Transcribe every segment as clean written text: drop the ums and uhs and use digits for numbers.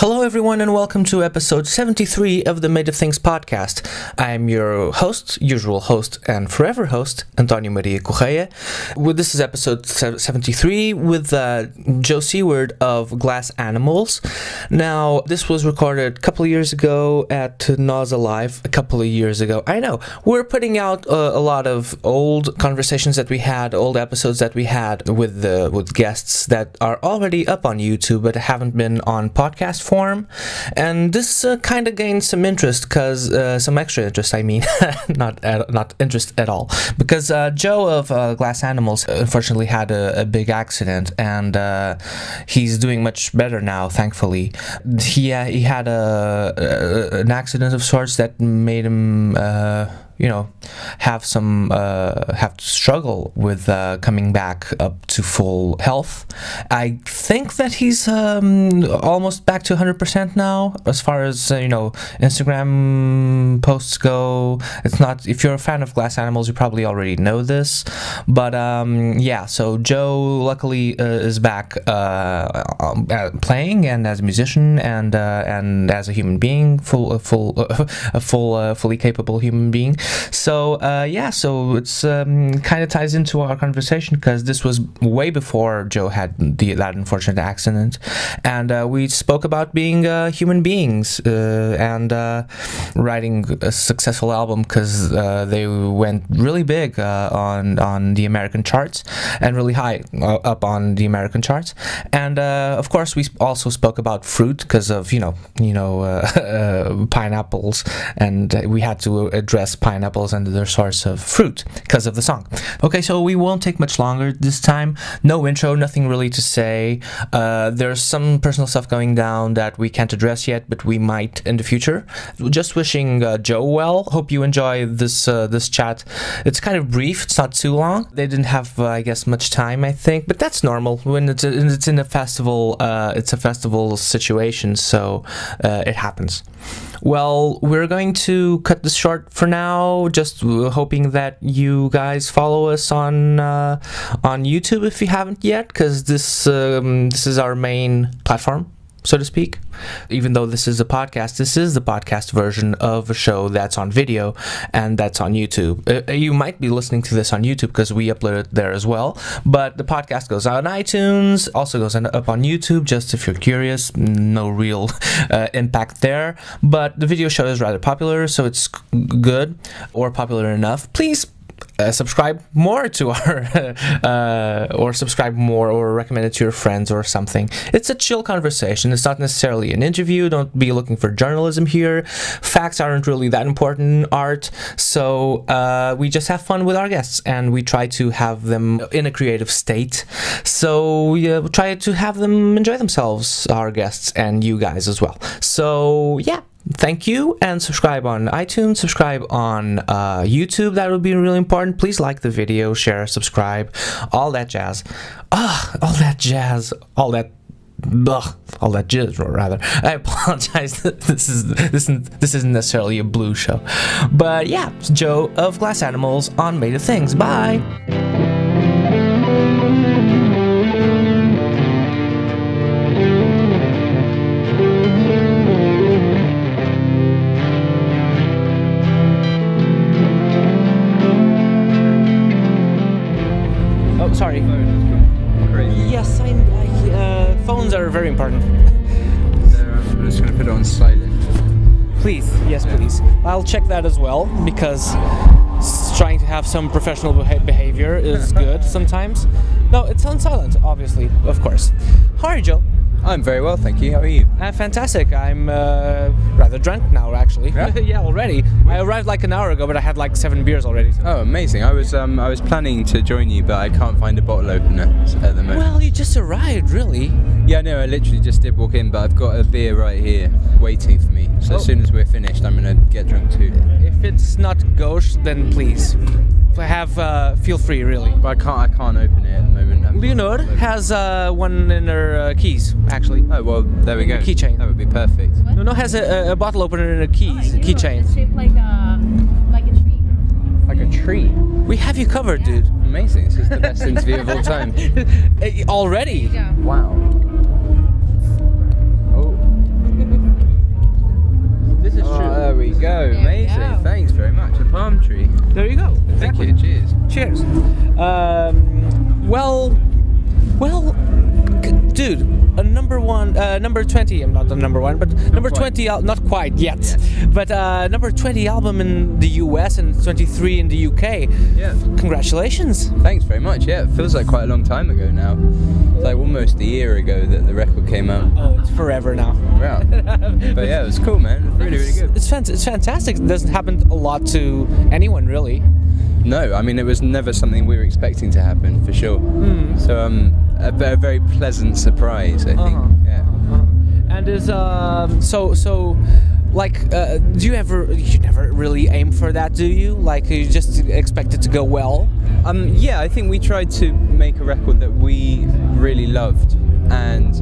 Hello everyone and welcome to episode 73 of the Made of Things podcast. I am your usual host and forever host, Antonio Maria Correia. This is episode 73 with Joe Seaward of Glass Animals. Now, this was recorded a couple of years ago at Nônô Live, a couple of years ago. I know, we're putting out a lot of old conversations that we had, old episodes that we had with guests that are already up on YouTube but haven't been on podcast form, and this kind of gained some interest some extra interest, I mean, not interest at all, because Joe of Glass Animals unfortunately had a big accident, and he's doing much better now, thankfully. He had an accident of sorts that made him have to struggle with coming back up to full health. I think that he's almost back to 100% now, as far as Instagram posts go. It's not, if you're a fan of Glass Animals, you probably already know this, but so Joe luckily is back playing, and as a musician and as a human being, fully capable human being. So it's kind of ties into our conversation, because this was way before Joe had that unfortunate accident, and we spoke about being human beings and writing a successful album, because they went really big on the American charts, and really high up on the American charts. And of course we also spoke about fruit, because of pineapples, and we had to address pineapples and their source of fruit because of the song. Okay, so we won't take much longer this time. No intro, nothing really to say. There's some personal stuff going down that we can't address yet, but we might in the future. Just wishing Joe well. Hope you enjoy this chat. It's kind of brief. It's not too long. They didn't have, I guess, much time, I think, but that's normal when it's in a festival. It's a festival situation, so it happens. Well, we're going to cut this short for now, just hoping that you guys follow us on YouTube if you haven't yet, because this is our main platform, so to speak. Even though this is a podcast, this is the podcast version of a show that's on video, and that's on YouTube. You might be listening to this on YouTube because we upload it there as well, but the podcast goes on iTunes, also goes up on YouTube, just if you're curious. No real impact there, but the video show is rather popular, so it's good, or popular enough. Please subscribe more to our or subscribe more, or recommend it to your friends or something. It's a chill conversation. It's not necessarily an interview. Don't be looking for journalism here. Facts aren't really that important in art, so we just have fun with our guests, and we try to have them in a creative state, so we try to have them enjoy themselves, our guests, and you guys as well. So yeah, thank you, and subscribe on iTunes, subscribe on YouTube. That would be really important. Please like the video, share, subscribe, all that jazz. All that jazz, all that jizz, rather. I apologize. This isn't necessarily a blues show, but yeah, it's Joe of Glass Animals on Made of Things. Bye. Sorry. Yes, phones are very important. I'm just going to put it on silent. Please, yes, please. I'll check that as well, because trying to have some professional behavior is good sometimes. No, it's on silent, obviously, of course. How are you, Joe? I'm very well, thank you. How are you? Fantastic. I'm rather drunk now, actually. Yeah? Yeah, already. I arrived like an hour ago, but I had like 7 beers already. So. Oh, amazing. I was planning to join you, but I can't find a bottle opener at the moment. Well, you just arrived, really. Yeah, no, I literally just did walk in, but I've got a beer right here waiting for me. So as soon as we're finished, I'm going to get drunk too. If it's not gauche, then please. Feel free, really. But I can't open it at the moment. Leonor has one in her keys, actually. Oh, well, there we go. Keychain. That would be perfect. Nônô has a bottle opener in her keychain. It's shaped like a tree. Like a tree? We have you covered, dude. Amazing. This is the best interview of all time. Already? There you go. Wow. Oh. Cheers. Dude, number 20. I'm not the number one, but number 20. Not quite yet, Yes. but number 20 album in the US and 23 in the UK. Yeah. Congratulations. Thanks very much. Yeah, it feels like quite a long time ago now. It's like almost a year ago that the record came out. Oh, it's forever now. Wow. But yeah, it was cool, man. It was really, really good. It's fantastic. It doesn't happen a lot to anyone, really. No, I mean, it was never something we were expecting to happen, for sure. So, a very pleasant surprise, I think. Yeah. And is do you never really aim for that, do you? Like, you just expect it to go well? Yeah, I think we tried to make a record that we really loved, and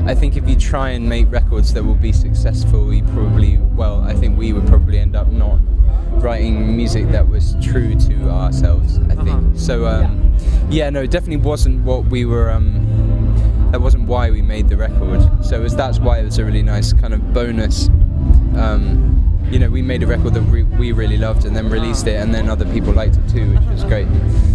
I think if you try and make records that will be successful, I think we would probably end up not writing music that was true to ourselves, I think. So, no, it definitely wasn't what we were, that wasn't why we made the record. So that's why it was a really nice kind of bonus. We made a record that we really loved and then released it, and then other people liked it too, which was great.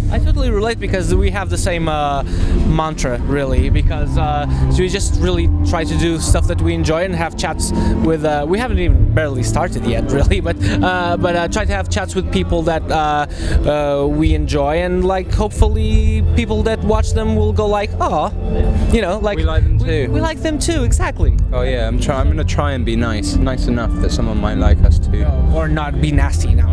I totally relate because we have the same mantra, really, because so we just really try to do stuff that we enjoy and have chats with, we haven't even barely started yet, really, but try to have chats with people that we enjoy, and like hopefully people that watch them will go like, oh, like we like them too. We like them too, exactly. Oh yeah, I'm going to try and be nice enough that someone might like us too. Or not be nasty now.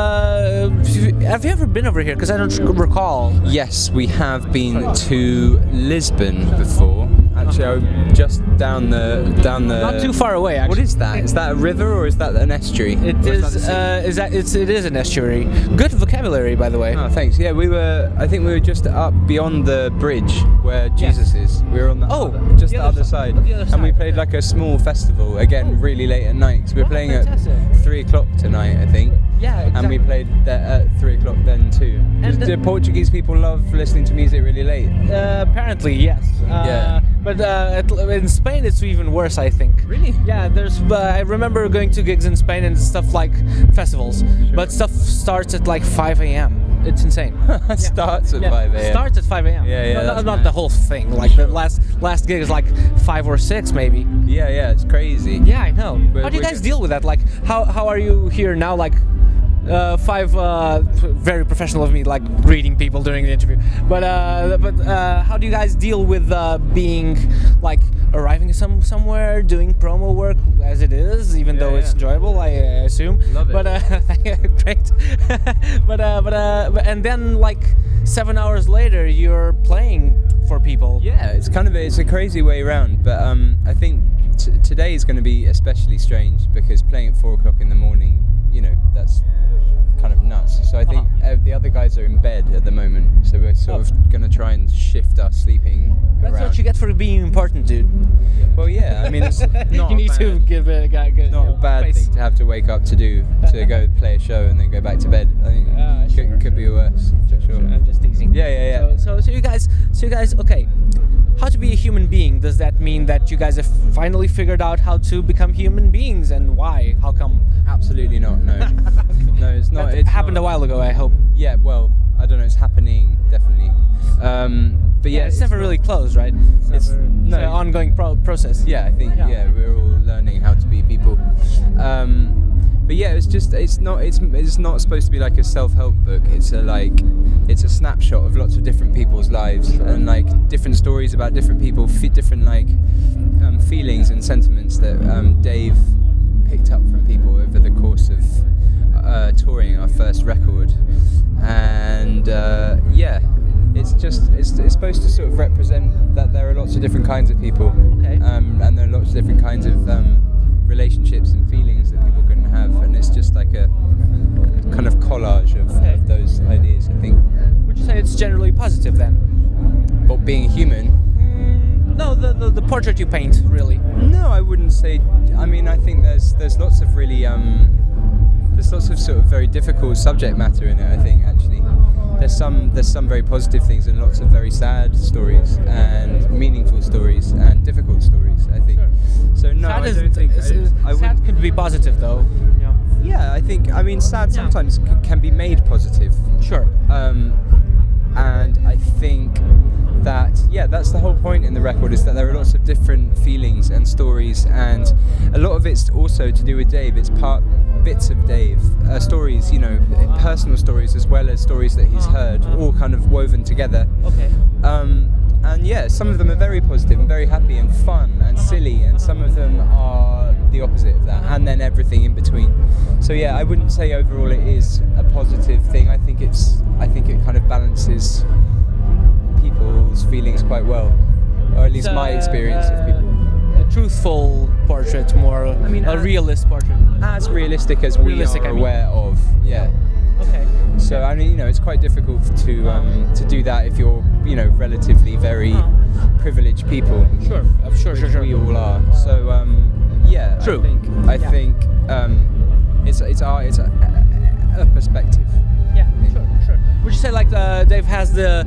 Have you ever been over here? Because I don't recall. Yes, we have been to Lisbon before. Actually, I'm just down the. Not too far away, actually. What is that? Is that a river or is that an estuary? It is an estuary. Good vocabulary, by the way. Oh, thanks. Yeah, I think we were just up beyond the bridge where Jesus is. We were on the the other side. And we played like a small festival, again, really late at night. So we were playing fantastic. at 3 o'clock tonight, I think. Yeah, exactly. And we played at 3 o'clock then too. Do Portuguese people love listening to music really late? Apparently, yes. Yeah. But in Spain, it's even worse, I think. Really? Yeah, I remember going to gigs in Spain and stuff like festivals, but stuff starts at like 5 a.m. It's insane. Starts at 5 a.m. Starts at 5 a.m. Yeah, not the whole thing. Like the last gig is like 5 or 6 maybe. Yeah, it's crazy. Yeah, I know. How do you guys deal with that? Like, how are you here now? Like, 5 very professional of me, like greeting people during the interview. But how do you guys deal with being like arriving somewhere, doing promo work as it is, even though it's enjoyable, I assume. Love it. But great. but and then like 7 hours later, you're playing for people. Yeah, it's a crazy way around. But I think today is going to be especially strange because playing at 4 o'clock in the morning, that's kind of nuts. So I think the other guys are in bed at the moment, so we're sort of going to try and shift our sleeping That's around. what you get for being important, dude. Well, yeah, I mean, it's not you need to give a guy good. not a bad thing to have to wake up to go play a show and then go back to bed. I think could be worse. For sure. I'm just teasing. Yeah. So you guys, okay. How to be a human being? Does that mean that you guys have finally figured out how to become human beings, and why? How come? Absolutely not. No, no, it's not. It happened a while ago, I hope. Yeah, well, I don't know. It's happening definitely. But yeah, it's never really closed, right? It's an ongoing process. Yeah, I think we're all learning how to be people. But yeah, it's not supposed to be like a self-help book. It's a snapshot of lots of different people's lives and like different stories about different people, different feelings and sentiments that Dave picked up from people over the course of touring our first record. And it's supposed to sort of represent that there are lots of different kinds of people, and there are lots of different kinds of relationships and feelings that people can have, and it's just like a kind of collage of those ideas, I think. Would you say it's generally positive then? But being a human? No, the portrait you paint, really. No, I wouldn't say. I mean, I think there's lots of really there's lots of sort of very difficult subject matter in it. I think actually there's some very positive things and lots of very sad stories and meaningful stories and difficult stories, I think. Sure. So no, I don't think sad could be positive though. Yeah, I think, I mean, sad sometimes can be made positive. Sure. And I think that, that's the whole point in the record, is that there are lots of different feelings and stories, and a lot of it's also to do with Dave. It's bits of Dave, stories, personal stories as well as stories that he's heard, all kind of woven together. Okay. And some of them are very positive and very happy and fun and silly, and some of them are the opposite of that, and then everything in between. So I wouldn't say overall it is a positive thing. I think it kind of balances people's feelings quite well, or at least my experience of people. A truthful portrait, more a realist portrait. As realistic as we are aware of. Yeah. Okay. So it's quite difficult to do that if you're relatively very privileged people. Sure. Sure. We all are. So True. I think it's a perspective. Yeah. Sure. Would you say Dave has the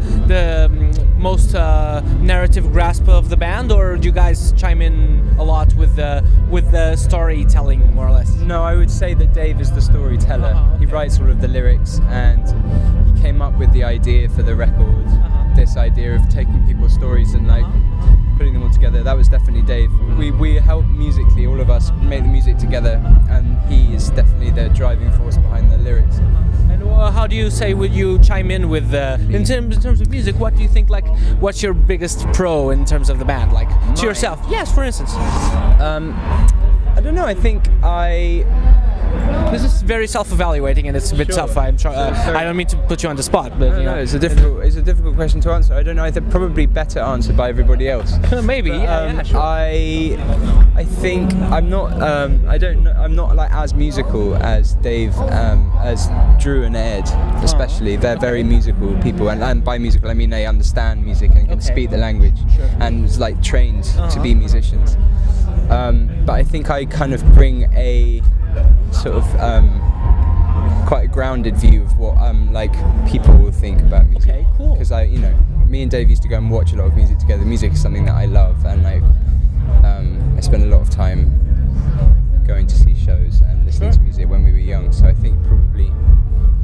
most narrative grasp of the band, or do you guys chime in a lot with the storytelling, more or less? No, I would say that Dave is the storyteller. Okay. He writes all of the lyrics, and he came up with the idea for the record. This idea of taking people's stories and putting them all together. That was definitely Dave. We helped musically, all of us make the music together, and he is definitely the driving force behind the lyrics. And how do you say would you chime in with in terms of music? What do you think? What's your biggest pro in terms of the band? To yourself? Yes, for instance. I don't know. I think This is very self-evaluating, and it's a bit tough. I don't mean to put you on the spot, but no, it's a difficult question to answer. I don't know. I think probably better answered by everybody else. Maybe. But, sure. I think I'm not. I'm not as musical as Dave, as Drew and Ed, especially. They're very musical people, and by musical I mean they understand music and can speak the language, and trained to be musicians. But I think I kind of bring a sort of quite a grounded view of what people will think about music. Okay, cool. Because me and Dave used to go and watch a lot of music together. Music is something that I love, and I spent a lot of time going to see shows and listening to music when we were young. So I think probably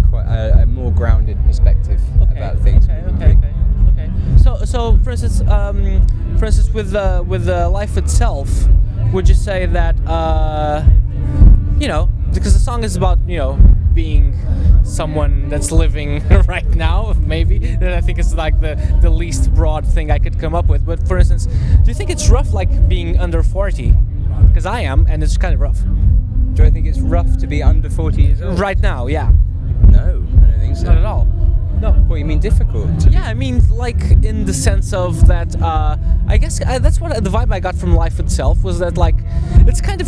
quite a more grounded perspective about things. Okay. So for instance, with the life itself, would you say that because the song is about being someone that's living right now, maybe, that I think is the least broad thing I could come up with. But for instance, do you think it's rough being under 40? Because I am, and it's kind of rough. Do I think it's rough to be under 40 years old? Right now, yeah. No, I don't think so. Not at all. No. What, you mean difficult? I mean in the sense of that, I guess that's what the vibe I got from life itself was that it's kind of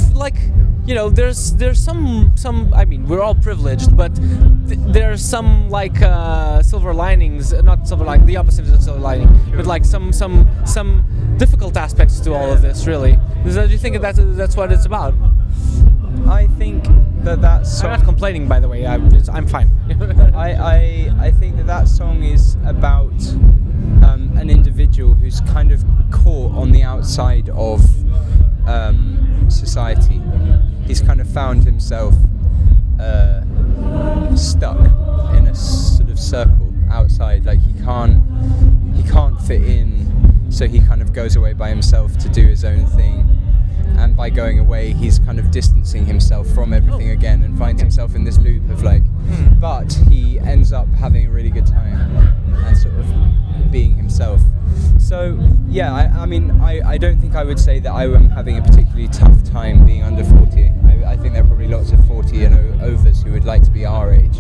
there's some I mean, we're all privileged, but there's some silver linings, not silver lining, the opposite of silver lining, but some difficult aspects to all of this, really. Do you think that's what it's about? I think that's. I'm not complaining, by the way. I'm fine. I think that song is about an individual who's kind of caught on the outside of society. He's kind of found himself stuck in a sort of circle outside. He can't fit in, so he kind of goes away by himself to do his own thing. And by going away, he's kind of distancing himself from everything again, and finds himself in this loop of but he ends up having a really good time and sort of being himself. So I don't think I would say that I am having a particularly tough time being under 40. I think there are probably lots of 40 and overs who would like to be our age.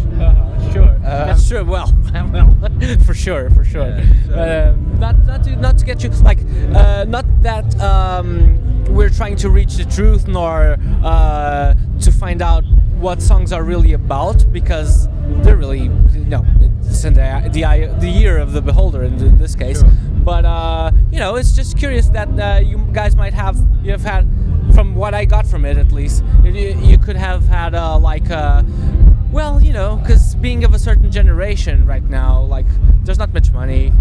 Sure. That's true. Well, for sure. Yeah, not to get you not that we're trying to reach the truth, nor to find out what songs are really about, because they're really it's in the ear of the beholder in this case. Sure. But it's just curious that you guys might have had, from what I got from it at least, you could have had because being of a certain generation right now, there's not much money.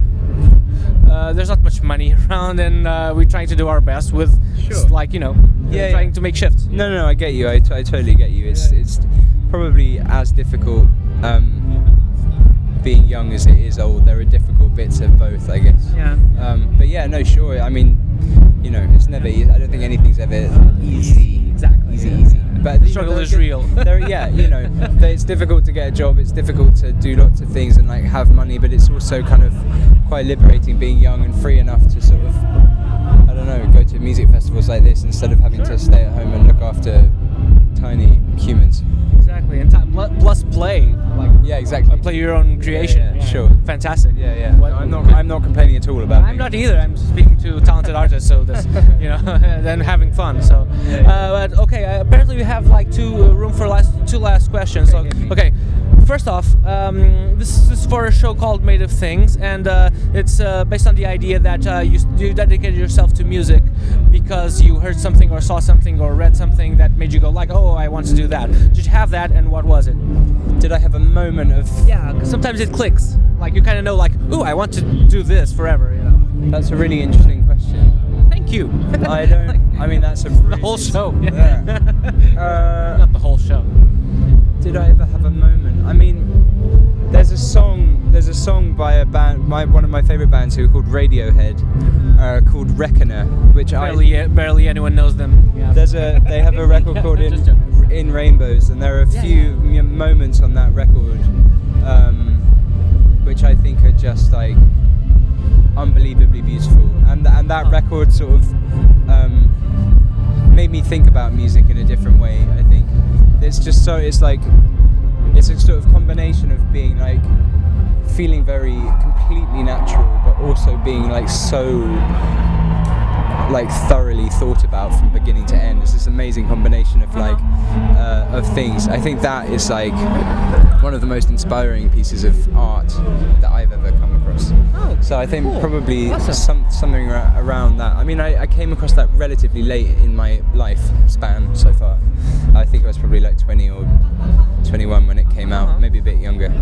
There's not much money around, and we're trying to do our best with, trying to make shifts. No, I get you. I totally get you. It's probably as difficult being young as it is old. There are difficult bits of both, I guess. Yeah. But yeah, no, sure. I mean, you know, it's never. I don't think anything's ever easy. Exactly. Easy. But The struggle is real. Yeah, you know, it's difficult to get a job. It's difficult to do lots of things and like have money. But it's also kind of quite liberating being young and free enough to sort of, I don't know, go to music festivals like this instead of having to stay at home and look after tiny humans. Exactly, and plus play. Like, yeah, exactly. Play your own creation. Yeah, sure. Fantastic. Yeah. No, I'm not complaining at all about. I'm not either. I'm speaking to talented artists, so that's and having fun. So, but okay. Apparently, we have like room for two last questions. So, okay. First off, this is for a show called Made of Things, and it's based on the idea that you dedicated yourself to music because you heard something or saw something or read something that made you go like, oh, I want to do that. Did you have that, and what was it? Did I have a moment of... Yeah, because sometimes it clicks. Like you kind of know like, ooh, I want to do this forever, you know. That's a really interesting question. Thank you. I don't... I mean, that's a... The whole show. Yeah. Not the whole show. Did I ever have a moment? I mean, there's a song by a band, one of my favorite bands, who are called Radiohead, called Reckoner, which barely anyone knows them. Yeah. They have a record called In Rainbows, and there are a few moments on that record which I think are just like unbelievably beautiful, and that record sort of made me think about music in a different way. I think it's just so it's a sort of combination of being like feeling very completely natural, but also being like so like thoroughly thought about from beginning to end. It's this amazing combination of like of things. I think that is like one of the most inspiring pieces of art that I've ever come across. Oh, so I think cool. probably Awesome. something around that. I mean, I came across that relatively late in my life span so far. I think I was probably like 20 or 21 when it came out, maybe a bit younger.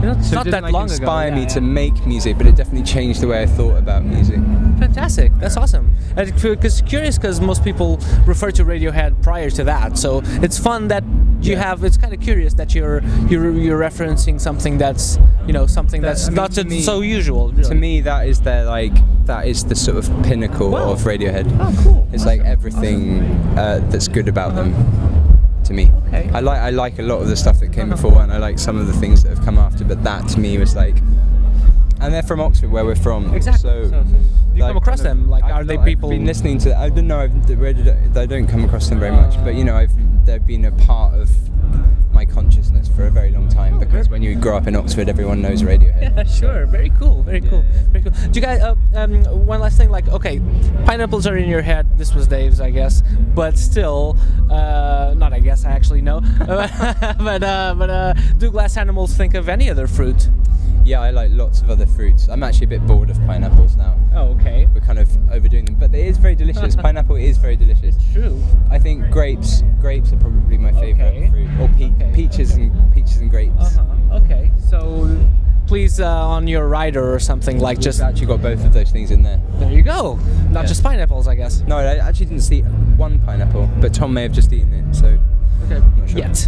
It's so not it that didn't long inspire ago. me to make music, but it definitely changed the way I thought about music. Fantastic. That's awesome. Because curious, because most people refer to Radiohead prior to that. So it's fun that you have. It's kind of curious that you're referencing something that's that's not so usual. Really. To me, that is the sort of pinnacle of Radiohead. Oh, cool. It's like everything that's good about them. To me, Okay. I like a lot of the stuff that came before, and I like some of the things that have come after. But that to me was like, and they're from Oxford, where we're from. Exactly. So you come across them? Like, are they people? I've been listening to. I don't know. I don't come across them very much, but they've been a part of my consciousness for a very long time, because when you grow up in Oxford, everyone knows Radiohead. Yeah, sure. Very cool. Very cool. Do you guys? One last thing. Like, okay, pineapples are in your head. This was Dave's, I guess, but still, not. I guess I actually know. but do glass animals think of any other fruit? Yeah, I like lots of other fruits. I'm actually a bit bored of pineapples now. Oh, okay. We're kind of overdoing them, but it is very delicious. Pineapple is very delicious. True. I think grapes are probably my favourite fruit, or peaches and grapes. Okay. So, please on your rider or something like just. We've actually got both of those things in there. There you go. Not just pineapples, I guess. No, I actually didn't see one pineapple, but Tom may have just eaten it. So. Okay. I'm not sure. Yet.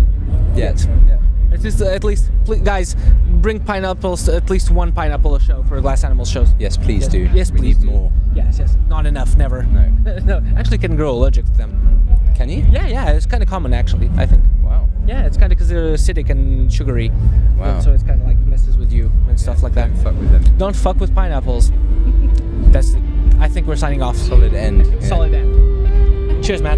Yeah. It's just at least, guys, bring pineapples to at least one pineapple a show for Glass Animals shows. Yes, please do. Yes, we please need do. more. Yes. Not enough, never. No. No, actually can grow allergic to them. Can you? Yeah, it's kind of common actually, I think. Wow. Yeah, it's kind of because they're acidic and sugary. Wow. And so it's kind of like messes with you and stuff like that. Don't fuck with them. Don't fuck with pineapples. I think we're signing off. Solid end. Yeah. Solid end. Cheers, Matt.